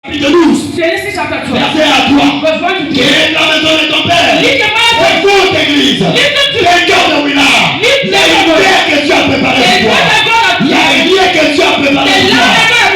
Chapitre 12. Genesis chapter 12. Verset à 3. Verse 1 to 2. Qui est dans la maison de ton père. Écoute, église. Les cœurs de Willa. Il y a une terre que Dieu a préparée pour toi. Il y a un lien que Dieu a préparé pour toi.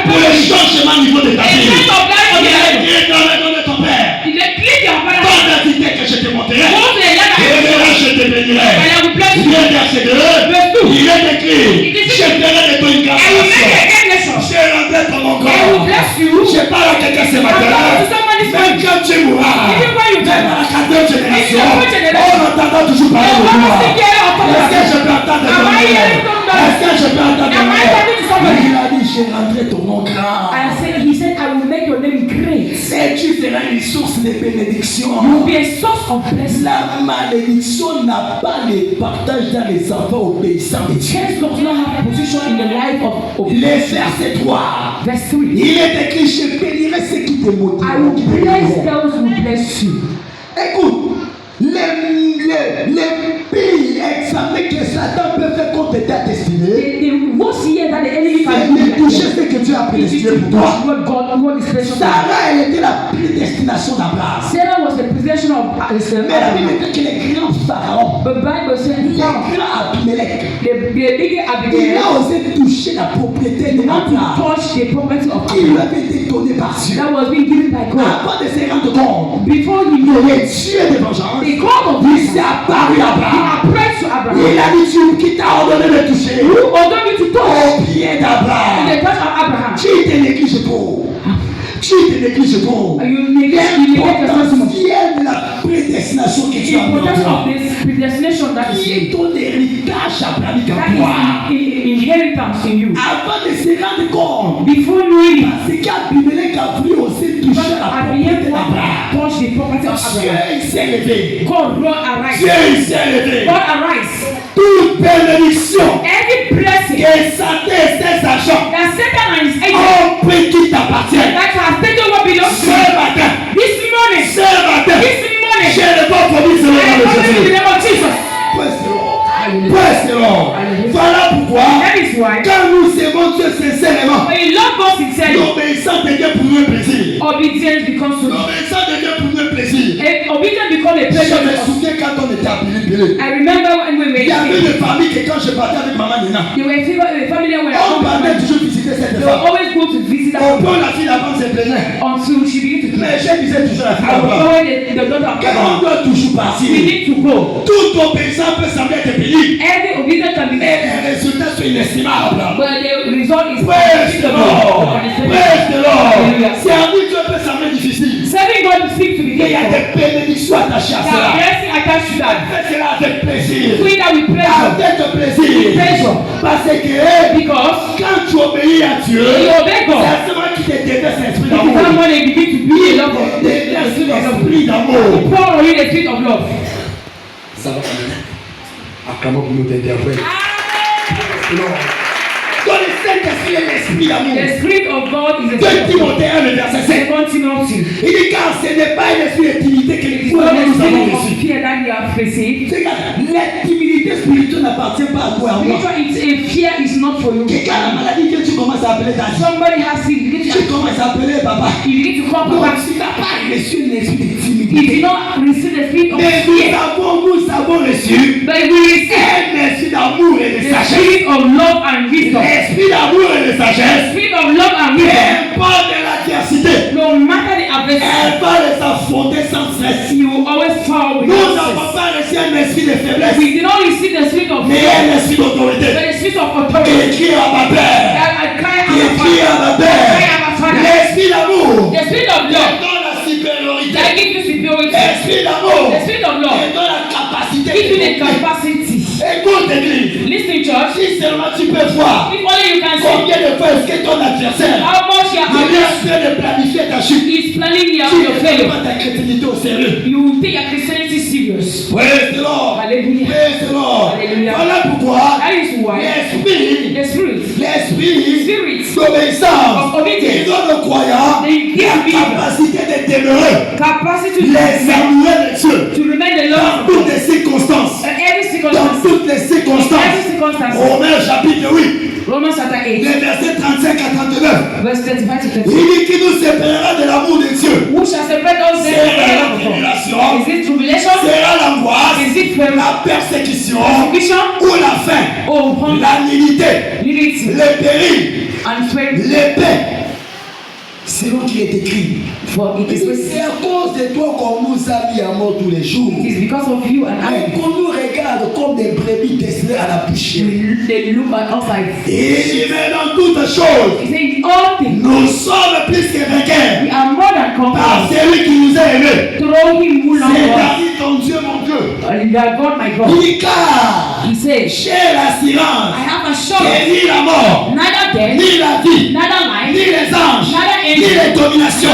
Pour le changement au niveau de ta vie. Il y a un lien dans la maison de ton père. Pas d'identité que je te montrerai. Et là, je te bénirai. Il est verset 2. Il est écrit. Je ferai de toi une grâce. Je rendrai ton mon corps. Je parle à quelqu'un ce matin. Même quand tu mourras, même dans la 4e génération, on entendra toujours parler de toi. Est-ce que je peux entendre ton nom? Est-ce que je peux entendre ton nom? Il a dit, je rendrai ton nom grand. He said, I will make your name great. Et tu seras une source de bénédiction. You will be a source of blessing. La malédiction n'a pas de partage dans les enfants obéissants de Dieu. Church does not have a position in the life of Les versets 3. Verse 3. Il est écrit, je bénirai ceux qui te motivent. I will bless those who bless you. Écoute, les pays examens que Satan peut faire contre ta destinée, The worst year that the enemy c'est can do de like toucher that. ce que Dieu a It is prédestiné to pour toi. touch what is special. Sarah, elle était la prédestination d'Abraham. Sarah was the possession of Mais la Bible dit que les grands pharaons, The Bible said les grands Abimelech, the big il Abigail a osé toucher la propriété de not to Abraham touch the property of qui lui Abraham avait été donnée par Dieu. that was being given by God. Avant de se rendre compte Before he que knew le it, Dieu de vengeance, the God of il this s'est apparu à he Abraham. approached to Il Abraham. a dit, Dieu qui t'a ordonné de toucher Who ordered you to touch au pied d'Abraham. the touch of Abraham? Tu te négliges trop. Tu te négliges trop. You neglect yourself so much. L'importance de la prédestination que The tu as mis en importance toi. of this predestination that Qui is est ton héritage abrahamique that en toi. is inheritance in you. Avant de se rendre compte, Before knowing it, parce qu'Abimelech a voulu aussi toucher la propriété Abraham d'Abraham. touched the property of Dieu Abraham. il s'est levé. God arise. Dieu il s'est levé. God arise. Toute bénédiction Every blessing que Satan et ses agents that Satan and his agents ont pris qui t'appartient. that has taken what belongs to Ce you matin, this morning, ce matin, this j'ai morning, le bon promis sur le I nom de promise in the Jésus. name of Jesus. Praise the Lord. Praise the Lord. Voilà pourquoi, That is why quand nous aimons Dieu sincèrement, when you love God sincerely, l'obéissance devient pour nous un plaisir. obedience becomes so. L'obéissance devient pour nous un plaisir. And obedience becomes a Je pleasure me to us. souviens quand on était à Bilibili. I remember when we were Il y avait in des familles que quand je partais avec maman Nina, they were family were on partait toujours visiter cette they will femme. always go to visit that Au point la fille d'avant se plaignait. until she begin to Mais je disais toujours à la fille I will d'avant, always the daughter of qu'on God. doit toujours We partir. need to go. Toute obéissance peut sembler être pénible, Every obedience can be mais les résultats sont inestimables. but the result is Praise the Lord. Praise the Lord. Hallelujah. Servir Dieu peut sembler difficile. Serving God seems to be Mais il y a difficult. des bénédictions attachées à There are cela. blessings attached to that. Fais cela avec plaisir. Do it that with pleasure. Avec plaisir. Pleasure. Parce que Because quand tu obéis à Dieu, you obey God. c'est seulement qui te déverse l'esprit It is d'amour. not when they begin to be a love of Il te déverse l'esprit d'amour. pour on you the spirit of love. Ça va quand même. Acclamons pour nous t'interprète. Dans le Saint-Esprit est l'esprit d'amour. The spirit of God is a 2 spirit of love. Timothée 1, le verset 5. Second Timothy. Il dit car ce n'est pas un esprit d'intimité que It is nous not the avons spirit of reçu. fear that you have received. C'est que l'intimidité spirituelle n'appartient pas à toi et à moi. Spiritual it's a fear is not for you. Que quand la maladie que tu commences à appeler ta Somebody has sick. You tu commences à appeler papa. begin to call Non, back. tu n'as pas reçu l'esprit If d'intimidité. you not receive the spirit of Mais fear, nous avons reçu but we receive un esprit d'amour et de the sagesse. spirit of love and wisdom. L'esprit d'amour et de The sagesse. spirit of love and wisdom. Peu importe l'adversité, No matter the adversity, elle va les affronter sans stress. you will always fall with Nous n'avons success. pas reçu un esprit de faiblesse, We did not receive the spirit of mais fear, un esprit but d'autorité. the spirit of Qui authority. écrit à ma père. That I cry Qui out écrit à ma père. L'esprit d'amour. the spirit of Qui love donne la supériorité. that gives you superiority. L'esprit d'amour. The spirit of Qui love donne la capacité. gives you the capacity. Écoute, église. Listen, church. Si seulement tu peux voir If only you can see combien de fois est-ce que ton adversaire how much you il est are en train de planifier ta chute. is planning Tu your ne prends failure. pas ta chrétienté au sérieux. You will take your Christianity serious. Praise the Lord. Hallelujah. Praise the Lord. Hallelujah. Voilà pourquoi That is why l'esprit the spirit d'obéissance, of obedience, il donne aux croyants they give la me capacité de demeurer capacity to les amoureux de Dieu to remain the dans Lord toutes les circonstances. in every Dans circumstance. toutes les In circonstances. every circumstance. Romains chapitre 8. Romans chapter 8, les versets 35 à 39. verse 35 to Il 30. dit qu'il nous séparera de l'amour de Dieu. Who shall separate us from the Sera love la of God? tribulation, Is it tribulation? sera l'angoisse, Is it famine? la persécution Persecution? ou la faim, Or hunger? la nudité, Nudity? le péril, And famine? l'épée. Selon qu'il est écrit. For it is C'est written. à cause de toi qu'on nous a mis à mort tous les jours. It is because of you and Et I. qu'on nous regarde comme des brebis décelées à la boucherie. They look at us like. Et il met dans toutes choses. He said, in all things, Nous sommes plus que vainqueurs we are more than par conquerors. celui qui nous a aimés. Through him who loved us. C'est-à-dire ton Dieu, mon Dieu. You are God, my God. Il dit car He said, j'ai l'assurance I have que assurance. ni la mort, Neither death, ni la vie, neither ni life, les anges, neither ni les angels, dominations,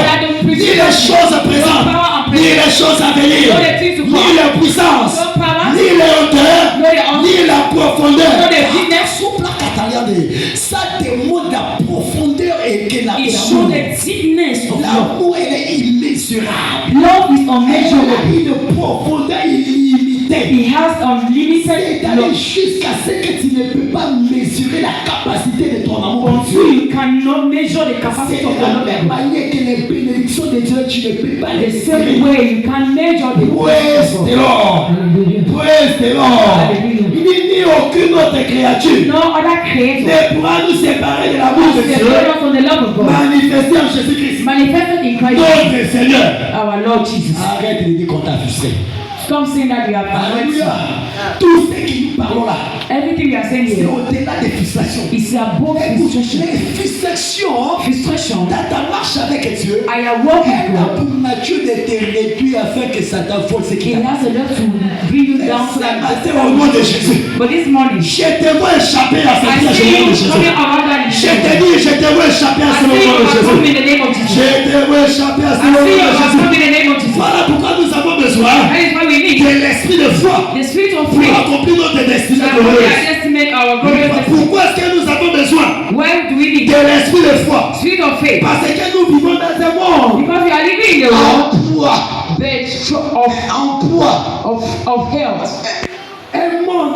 ni les choses présentes, ni les choses à venir, ni les puissances, ni les hauteurs, ni la profondeur. Ça démontre la profondeur et que it shows the deepness of love. l'amour est immesurable. Love is Elle a unmeasurable. une profondeur illimitée. He has unlimited C'est allé love. jusqu'à ce que tu ne peux pas mesurer la capacité de ton amour pour Until Dieu. you cannot measure the C'est capacity of de la your même love. manière que les bénédictions de Dieu, tu ne peux pas les The same mesurer. way you can measure the Praise the Lord. Hallelujah. Praise the Lord. Hallelujah. Il dit ni aucune autre créature No other creator ne pourra nous séparer de l'amour de can Dieu separate us from the love of God. manifesté en Jésus-Christ, Manifested in Christ, notre Seigneur. our Lord Jesus. Arrête de dire qu'on t'a frustré. Stop saying that we are Alléluia. perfect. Tout ce que nous parlons là, Everything we are saying c'est here au-delà des frustrations. is above Écoute, frustration. les frustrations Frustration. dans ta marche avec Dieu, I am walking elle a with God. pour nature de te réduire afin que Satan vole ce He qu'il a. has a lot to bring you down so C'est that matin au nom de Jésus. But this morning, Je te vois échapper à ce I piège see au nom de you Jésus. coming around that Je te dis, je te vois échapper à I ce see nom you de overcome Jésus. in the name of Je Jesus. te vois échapper à ce I nom see you de Jésus. overcome in the name of Jesus. Voilà pourquoi nous avons besoin That is why we need de l'esprit de foi the spirit of pour faith. accomplir notre destinée That we glorieuse. are estimate our glorious destiny. Pourquoi est-ce que nous avons besoin Why do we need de l'esprit de foi? spirit of faith? Parce que nous vivons dans un monde Because we are living in the world en poids, of health. un monde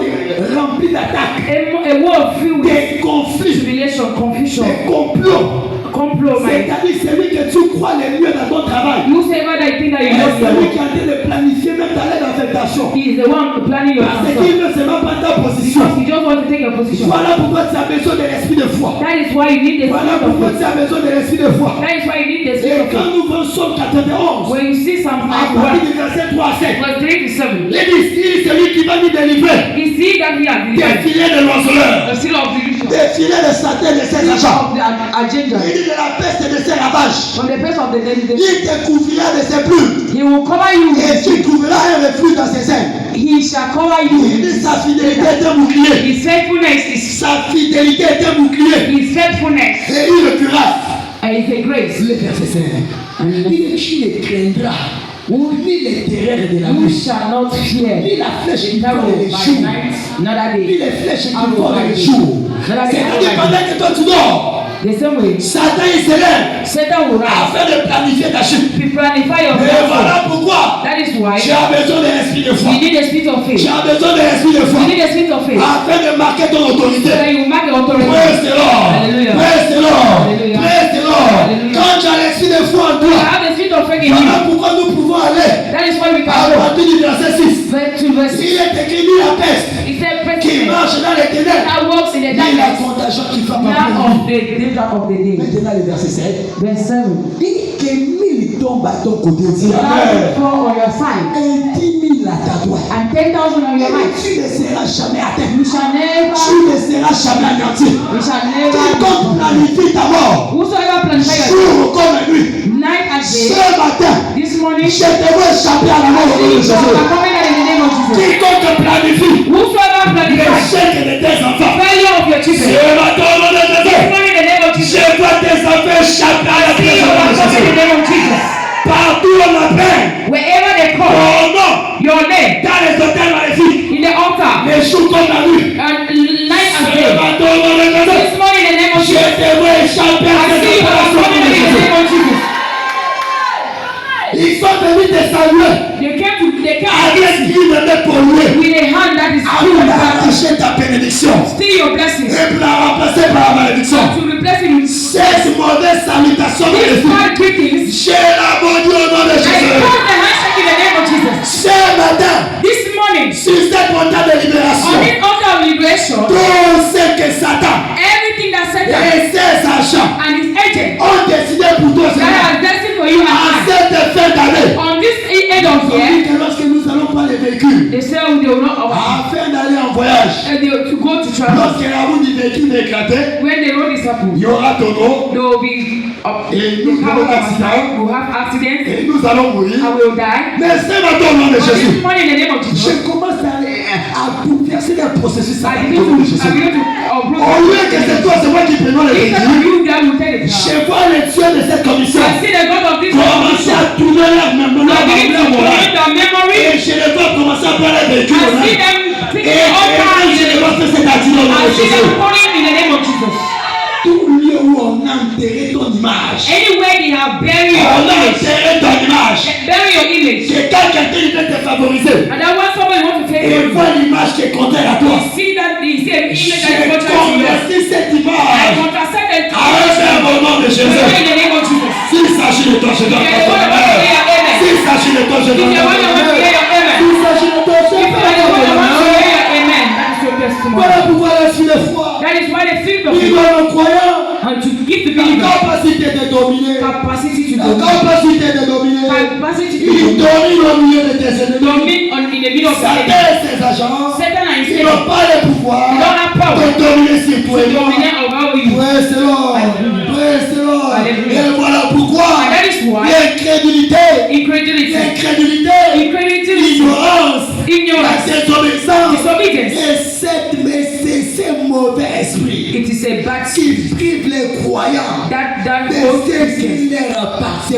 rempli d'attaques, A world filled with des conflits, tribulation, confusion, des complots. complot, my C'est-à-dire celui que tu crois le mieux dans ton travail. whosoever that think that you Et know your celui work, qui est en train de planifier même ta lettre d'affectation. he is the one planning your Parce answer. qu'il ne sait même pas ta position. Because he just wants to take your position. Voilà pourquoi tu as besoin de l'esprit de foi. That is why you need the Voilà spirit of pourquoi faith. tu as besoin de l'esprit de foi. That is why you need the Et spirit of quand faith. nous voyons Psaume 91, When you see Psalm à 91, partir du verset 3 à 7, verse 3 to 7, il dit celui qui va nous délivrer you see that he has des delivered filets de l'oiseleur, the seal of delusion, des filets de Satan et de ses agents. of the agenda, Il dit de la peste et de ses ravages. from the face of the dead. Il te couvrira de ses plumes He will cover you et with tu trouveras un refuge dans ses ailes. He shall cover you Il dit with sa fidélité est un bouclier. his faithfulness is Sa fidélité est un bouclier his faithfulness et une cuirasse. and is a grace. Le verset 5. Il dit tu ne craindras ni les terreurs de la You nuit, shall not fear ni la flèche qui that vole will les by jours, night, another ni day. les flèches qui Arrow volent by les day. jours. Another day, C'est-à-dire arrow by pendant que toi tu dors, The same way, Satan il se lève Satan will rise afin de planifier ta chute. to planify your Et downfall. voilà pourquoi That is why tu as besoin de l'esprit de foi. you need a spirit of faith. Tu as besoin de l'esprit de foi You need a spirit of faith. afin de marquer ton So autorité. that you mark the authority. Praise the Lord. Hallelujah. Praise the Lord. Hallelujah. Praise the Lord. Hallelujah. Quand tu as l'esprit de foi en You toi, have the spirit of faith in you. voilà pourquoi nous pouvons aller That is why we à can go. partir du verset 6. To verse Il est écrit ni la peste He said, qui President marche dans les ténèbres, that walks in the ni la darkness, contagion qui frappe now en of the danger of the day. Maintenant, le verset 7. Verse 7. Il dit que 1000 tombent à ton côté. Dis Thousand Amen. fall on your side Et 10 000 à ta droite. and 10,000 on your Et right. tu ne seras jamais atteint. You shall never, Tu ne seras jamais anéanti. you shall Quiconque never. planifie ta mort, Whosoever planify your jour comme nuit, night and day, ce matin, this morning, je te vois échapper à la mort au nom de you Jésus. are coming out in the name of Jesus. Quiconque planifie Whosoever planify l'échec de tes enfants, failure of your ce children, matin au nom de this Jésus, morning in the name of Jesus. je vois tes enfants échapper à la See you présence de overcoming in the Jésus. name of Jesus. Partout on appelle Wherever they call ton nom your name dans les hôtels maléfiques, in the altar les jours comme la nuit. and night and Ce day. matin au nom de Jésus, This morning in the name of je Jesus. te vois échapper à I see cette you opération au overcoming nom de in the Jésus. name of Jesus. Ils sont venus te saluer They came avec une main polluée. with a hand that is Avant full of d'arracher ta bénédiction steal your blessings. et pour la remplacer par la malédiction. To replace it with Cette mauvaise salutation these magnifique, bad greetings. j'ai la maudit au nom de I Jésus. call the handshake in the name of Jesus. Ce matin, This morning, sur cette montagne de libération, on this altar of liberation, tout ce que Satan everything that Satan et ses agents and his agents ont décidé pour toi ce that matin, are destined for you à and cette fin d'année, I, on this end of on year, dit que lorsque nous allons prendre les véhicules, they say they will not afin d'aller en voyage, to go to travel. lorsque la route du véhicule va éclater, When the road is up, il y aura ton nom there will be et nous aurons accident we'll have accidents, et nous allons mourir. I will die. Mais ce matin au nom de But Jésus, this morning in the name of Jesus, je commence à bouleverser les processus I sataniques begin au nom de to Jésus. uproot Au lieu que c'est toi, c'est moi qui prenons les instead of véhicules, you that will take the power. je vois les dieux de cette commission I see the God of this commencer à tourner leur mémoire, I begin to leur morale. commit their memory. Et je les vois commencer à prendre les véhicules I au nom. see them taking Et the altar quand je les vois faire cet accident au nom I de see Jésus, them calling in the name of Jesus. tout lieu où on a enterré ton image, Anywhere they have buried your on a image, enterré ton image, bury your image. que quand quelqu'un veut te favoriser, And then when somebody wants to take et you, voit l'image qui est contraire à toi, see that they see an image je that is contrary to yours. convertis cette I image contracept it à un verbe au nom de in Jésus. the name of Jesus. S'il s'agit de toi, je dois If you want to say your amen, S'il s'agit de toi, je if you dois want to say your amen, S'il s'agit de toi, je if you want to say dois your amen, that is your testimony. Voilà pourquoi la suite de foi, That is why the spirit of il God doit le croyant and to give the la believer capacité de dominer. capacity to La domine, capacité de dominer. capacity to Il domine au milieu de tes ennemis. domine in the middle of the Satan enemy. et ses agents, Satan and his ils enemy n'ont pas le pouvoir don't have power de dominer sur toi et to moi. dominate over you. Praise the Lord. Praise the Lord. Alléluia. Et voilà pourquoi And that is why l'incrédulité, incredulity, l'incrédulité, l'ignorance, la ignorance, désobéissance disobedience, et ces mauvais esprits it is a bad qui privent les croyants that de holds ce Christians qui leur appartient.